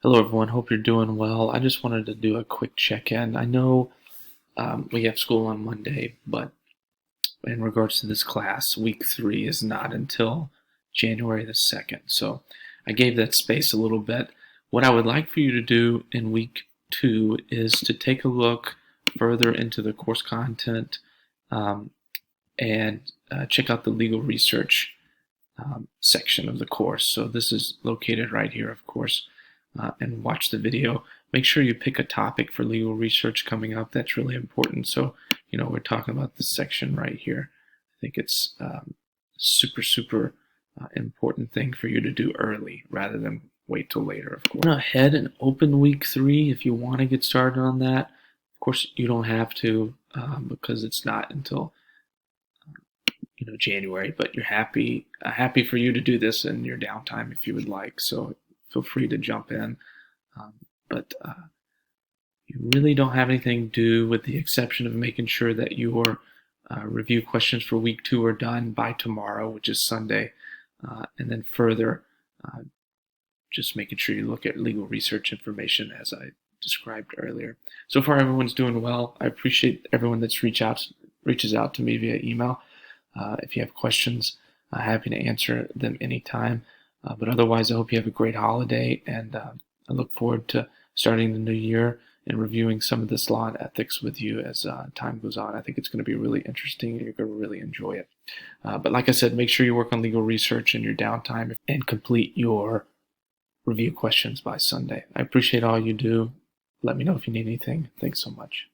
Hello, everyone. Hope you're doing well. I just wanted to do a quick check-in. I know we have school on Monday, but in regards to this class, week 3 is not until January the 2nd. So I gave that space a little bit. What I would like for you to do in week 2 is to take a look further into the course content um, and check out the legal research section of the course. So this is located right here, of course, and watch the video. Make sure you pick a topic for legal research coming up. That's really important. So, we're talking about this section right here. I think it's super important thing for you to do early rather than wait till later, of course. Go ahead and open week 3 if you want to get started on that. Of course, you don't have to because it's not until January, but you're happy for you to do this in your downtime if you would like. So feel free to jump in. But you really don't have anything to do with the exception of making sure that your review questions for week 2 are done by tomorrow, which is Sunday. And then further, just making sure you look at legal research information as I described earlier. So far, everyone's doing well. I appreciate everyone that's reaches out to me via email. If you have questions, I'm happy to answer them anytime. But otherwise, I hope you have a great holiday, and I look forward to starting the new year and reviewing some of this law and ethics with you as time goes on. I think it's going to be really interesting, and you're going to really enjoy it. But like I said, make sure you work on legal research in your downtime and complete your review questions by Sunday. I appreciate all you do. Let me know if you need anything. Thanks so much.